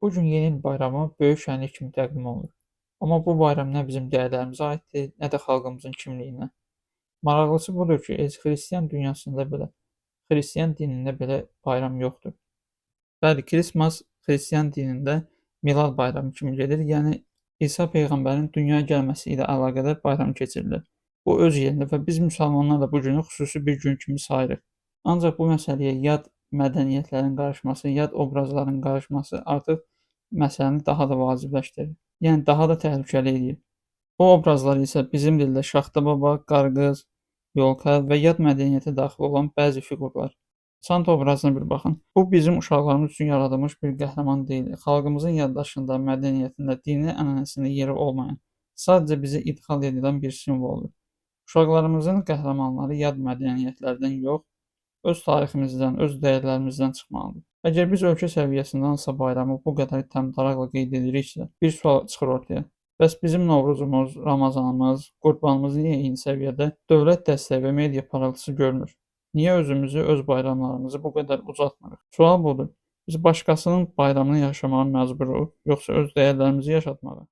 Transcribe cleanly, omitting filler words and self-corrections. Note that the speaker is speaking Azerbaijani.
Bu gün yeni il bayramı böyük şənlik kimi təqdim olunur. Amma bu bayram nə bizim dəyərlərimizə aiddir, nə də xalqımızın kimliyinə. Maraqlısı budur ki, heç xristian dünyasında belə, xristian dinində belə bayram yoxdur. Bəli, Kirismas xristian dinində Milad bayramı kimi gedir, yəni İsa peyğəmbərin dünyaya gəlməsi ilə əlaqədar bayram keçirilir. Bu öz yerində və biz müsəlmanlar da bu günü xüsusi bir gün kimi sayırıq. Ancaq bu məsələyə yad mədəniyyətlərin qarışması, yad obrazların qarışması artıq məsələni daha da vacibləşdirir. Yəni daha da təhlükəli eləyir. Bu obrazlar isə bizim dildə Şaxta baba, Qarqız, Yolka və yad mədəniyyətə daxil olan bəzi fiqurlar. Santa obrazına bir baxın. Bu bizim uşaqlarımız üçün yaradılmış bir qəhrəman deyil. Xalqımızın yaddaşında, mədəniyyətində, dini ənənəsində yeri olmayan, sadəcə bizə idxal edilən bir simvoldur. Uşaqlarımızın qəhrəmanları yad mədəniyyətlərdən yox, öz tariximizdən, öz dəyərlərimizdən çıxmalıdır. Əgər biz ölkə səviyyəsində hansısa bayramı bu qədər təmtəraqlı qeyd ediriksə, bir sual çıxır ortaya. Bəs bizim Novruzumuz, Ramazanımız, Qurbanımız niyə eyni səviyyədə dövlət dəstəyi və media parıltısı görmür? Niyə özümüzü, öz bayramlarımızı bu qədər uzatmırıq? Sual budur. Biz başqasının bayramını yaşamağa məcburuq, yoxsa öz dəyərlərimizi yaşatmağa?